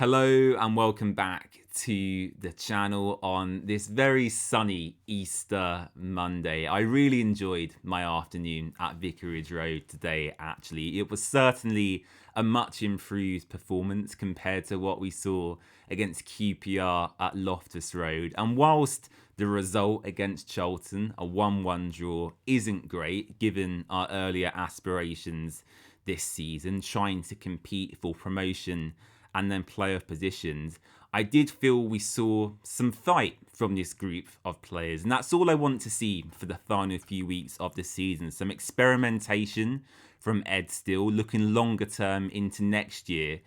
Hello and welcome back to the channel on this very sunny Easter Monday. I really enjoyed my afternoon at Vicarage Road today, actually. It was certainly a much improved performance compared to what we saw against QPR at Loftus Road. And whilst the result against Charlton, a 1-1 draw, isn't great given our earlier aspirations this season, trying to compete for promotion and then playoff positions, I did feel we saw some fight from this group of players. And that's all I want to see for the final few weeks of the season. Some experimentation from Ed Still, looking longer term into next year.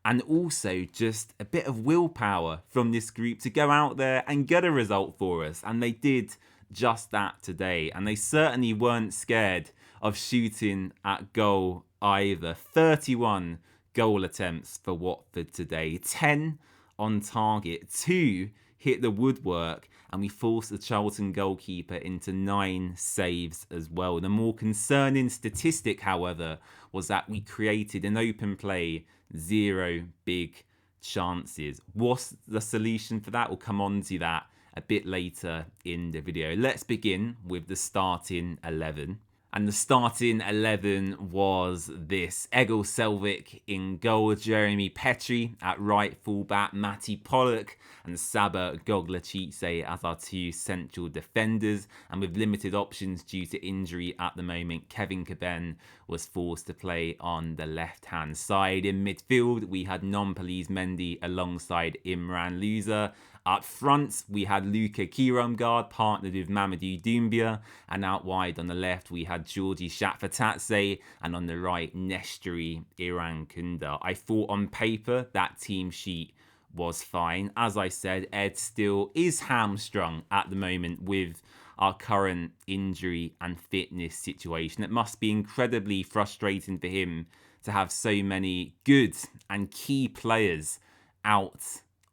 And also just a bit of willpower from this group to go out there and get a result for us. And they did just that today. And they certainly weren't scared of shooting at goal either. 31 goal attempts for Watford today, 10 on target, 2 hit the woodwork, and we forced the Charlton goalkeeper into 9 saves as well. The more concerning statistic, however, was that we created in open play 0 big chances. What's the solution for that? We'll come on to that a bit later in the video. Let's begin with the starting 11. And the starting 11 was this: Egil Selvik in goal, Jeremy Petry at right fullback, Matty Pollock and Saba Goglacice as our 2 central defenders. And with limited options due to injury at the moment, Kevin Caben was forced to play on the left-hand side. In midfield, we had Nampalys Mendy alongside Imran Louza. Up front, we had Luka Irankunda partnered with Mamadou Doumbia, and out wide on the left, we had Georgi Shakvatatse, and on the right, Nestory Irankunda. I thought on paper that team sheet was fine. As I said, Ed still is hamstrung at the moment with our current injury and fitness situation. It must be incredibly frustrating for him to have so many good and key players out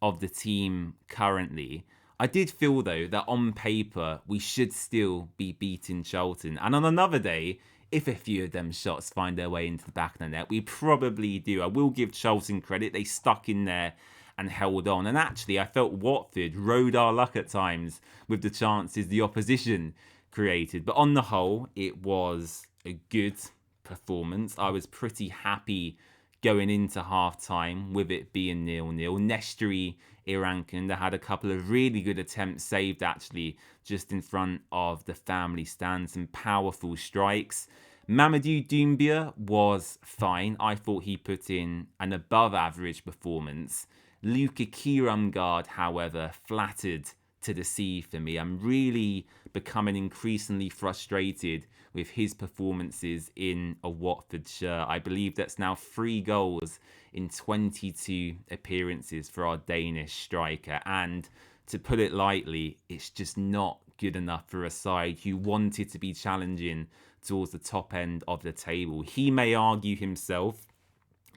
of the team currently. I did feel though that on paper we should still be beating Charlton, and on another day, if a few of them shots find their way into the back of the net, we probably do. I will give Charlton credit, they stuck in there and held on, and actually I felt Watford rode our luck at times with the chances the opposition created. But on the whole, it was a good performance. I was pretty happy going into half-time with it being 0-0. Nestory Irankunda had a couple of really good attempts saved, actually, just in front of the family stand. Some powerful strikes. Mamadou Doumbia was fine. I thought he put in an above-average performance. Luka Irankunda, however, flattered to deceive for me. I'm really becoming increasingly frustrated with his performances in a Watford shirt. I believe that's now 3 goals in 22 appearances for our Danish striker. And to put it lightly, it's just not good enough for a side who wanted to be challenging towards the top end of the table. He may argue himself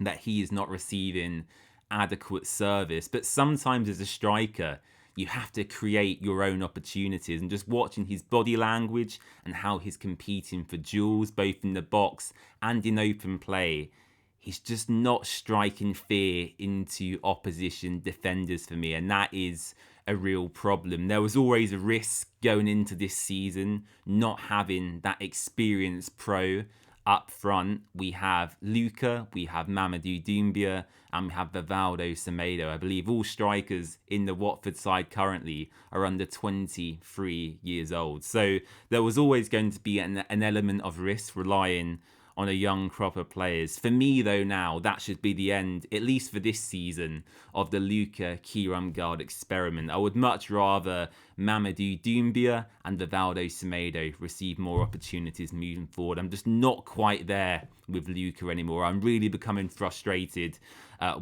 that he is not receiving adequate service, but sometimes as a striker, you have to create your own opportunities. And just watching his body language and how he's competing for duels, both in the box and in open play, he's just not striking fear into opposition defenders for me. And that is a real problem. There was always a risk going into this season, not having that experienced pro up front. We have Luka, we have Mamadou Doumbia, and we have Vivaldo Semedo. I believe all strikers in the Watford side currently are under 23 years old. So there was always going to be an element of risk relying on a young crop of players. For me, though, now, that should be the end, at least for this season, of the Luka Irankunda experiment. I would much rather Mamadou Doumbia and Vivaldo Semedo receive more opportunities moving forward. I'm just not quite there with Luka anymore. I'm really becoming frustrated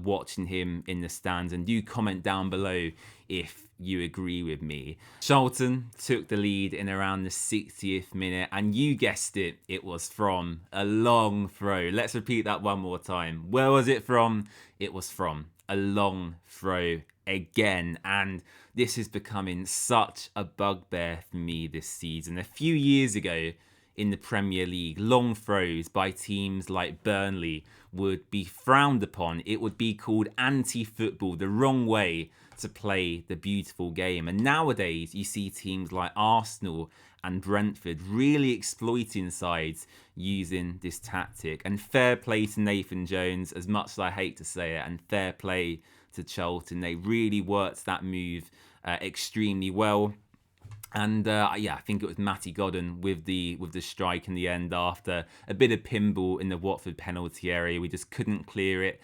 watching him in the stands. And do comment down below if you agree with me. Charlton took the lead in around the 60th minute, and you guessed it, it was from a long throw. Let's repeat that one more time. Where was it from? It was from a long throw again, and this is becoming such a bugbear for me this season. A few years ago, in the Premier League, long throws by teams like Burnley would be frowned upon. It would be called anti-football, the wrong way to play the beautiful game. And nowadays, you see teams like Arsenal and Brentford really exploiting sides using this tactic. And fair play to Nathan Jones, as much as I hate to say it, and fair play to Charlton. They really worked that move extremely well. And I think it was Matty Godden with the strike in the end after a bit of pinball in the Watford penalty area. We just couldn't clear it.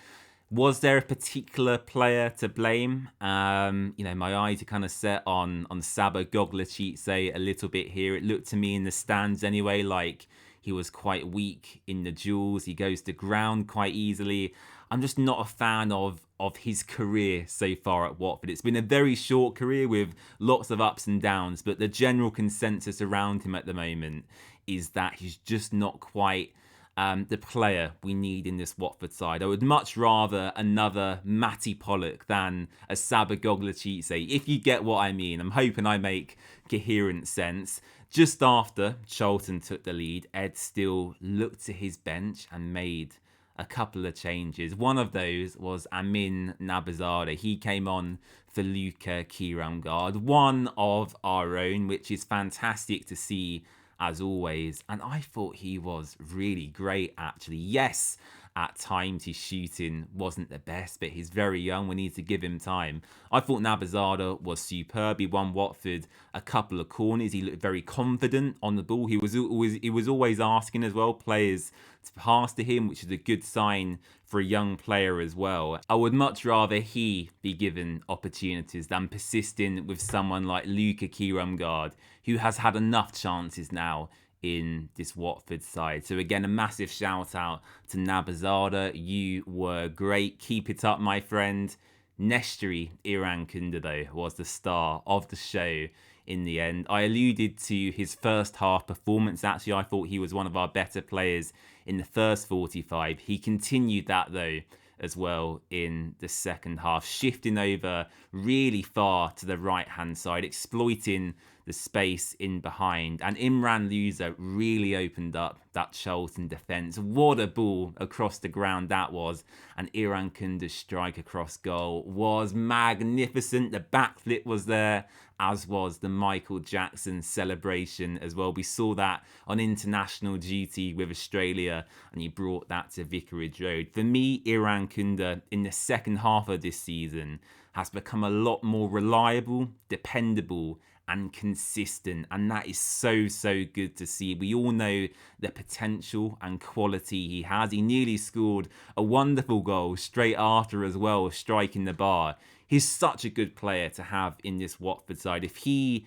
Was there a particular player to blame? My eyes are kind of set on Saba Goglachitse a little bit here. It looked to me in the stands anyway like he was quite weak in the duels. He goes to ground quite easily. I'm just not a fan of his career so far at Watford. It's been a very short career with lots of ups and downs, but the general consensus around him at the moment is that he's just not quite the player we need in this Watford side. I would much rather another Matty Pollock than a Saba Goglachitse, if you get what I mean. I'm hoping I make coherent sense. Just after Charlton took the lead, Ed still looked to his bench and made a couple of changes. One of those was Amin Nabazada. He came on for Luca Irankunda, one of our own, which is fantastic to see as always. And I thought he was really great, actually. Yes, at times his shooting wasn't the best, but he's very young. We need to give him time. I thought Nabazada was superb. He won Watford a couple of corners. He looked very confident on the ball. He was always asking as well players to pass to him, which is a good sign for a young player as well. I would much rather he be given opportunities than persisting with someone like Luca Irankunda, who has had enough chances now in this Watford side. So again, a massive shout out to Nabazada. You were great. Keep it up, my friend. Nestory Irankunda, though, was the star of the show in the end. I alluded to his first half performance. Actually, I thought he was one of our better players in the first 45. He continued that, though, as well in the second half, shifting over really far to the right-hand side, exploiting the space in behind. And Imran Louza really opened up that Charlton defence. What a ball across the ground that was. And Irankunda's strike across goal was magnificent. The backflip was there, as was the Michael Jackson celebration as well. We saw that on international duty with Australia, and he brought that to Vicarage Road. For me, Irankunda in the second half of this season has become a lot more reliable, dependable, and consistent, and that is so good to see. We all know the potential and quality he has. He nearly scored a wonderful goal straight after as well, striking the bar. He's such a good player to have in this Watford side. If he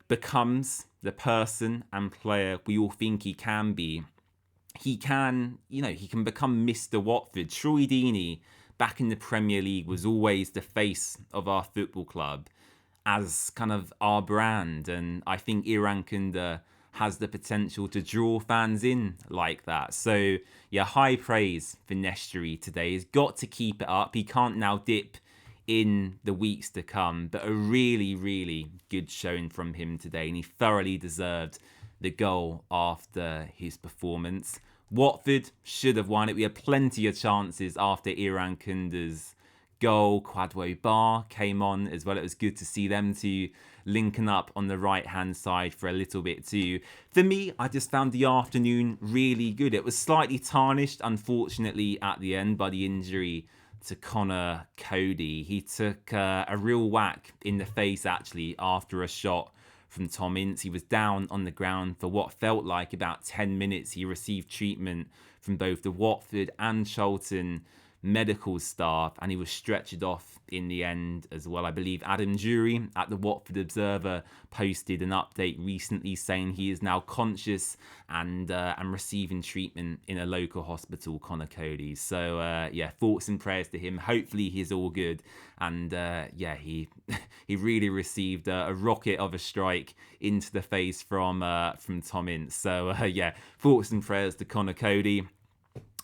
becomes the person and player we all think he can be, he can become Mr. Watford. Troy Deeney back in the Premier League was always the face of our football club as kind of our brand, and I think Irankunda has the potential to draw fans in like that. So yeah, high praise for Nestory today. He's got to keep it up. He can't now dip in the weeks to come, but a really good showing from him today, and he thoroughly deserved the goal after his performance. Watford should have won it. We had plenty of chances after Irankunda's goal. Kwadwo Bar came on as well. It was good to see them two linking up on the right hand side for a little bit too. For me, I just found the afternoon really good. It was slightly tarnished, unfortunately, at the end by the injury to Connor Cody. He took a real whack in the face actually after a shot from Tom Ince. He was down on the ground for what felt like about 10 minutes. He received treatment from both the Watford and Charlton medical staff, and he was stretchered off in the end as well. I believe Adam Jury at the Watford Observer posted an update recently saying he is now conscious and receiving treatment in a local hospital, Connor Cody. So yeah, thoughts and prayers to him. Hopefully he's all good. And yeah, he really received a rocket of a strike into the face from Tom Ince. So yeah, thoughts and prayers to Connor Cody.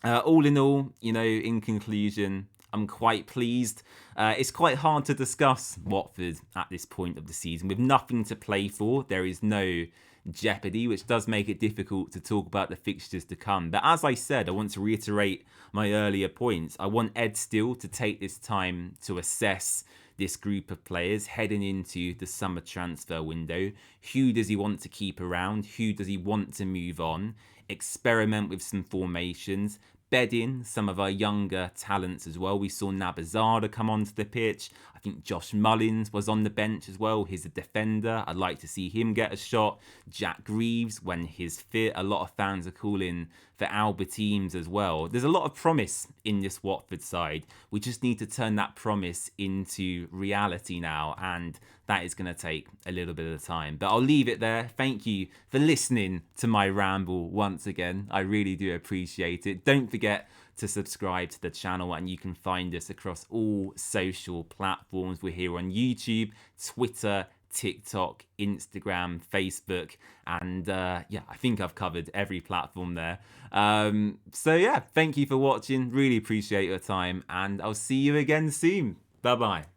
All in all, in conclusion, I'm quite pleased. It's quite hard to discuss Watford at this point of the season. With nothing to play for, there is no jeopardy, which does make it difficult to talk about the fixtures to come. But as I said, I want to reiterate my earlier points. I want Ed Still to take this time to assess this group of players heading into the summer transfer window. Who does he want to keep around? Who does he want to move on? Experiment with some formations. Bed in some of our younger talents as well. We saw Nabazada come onto the pitch. I think Josh Mullins was on the bench as well. He's a defender. I'd like to see him get a shot. Jack Greaves, when he's fit. A lot of fans are calling for Albertines as well. There's a lot of promise in this Watford side. We just need to turn that promise into reality now, and that is going to take a little bit of time. But I'll leave it there. Thank you for listening to my ramble once again. I really do appreciate it. Don't forget to subscribe to the channel, and you can find us across all social platforms. We're here on YouTube, Twitter, TikTok, Instagram, Facebook, and yeah, I think I've covered every platform there. So yeah, thank you for watching. Really appreciate your time, and I'll see you again soon. Bye bye.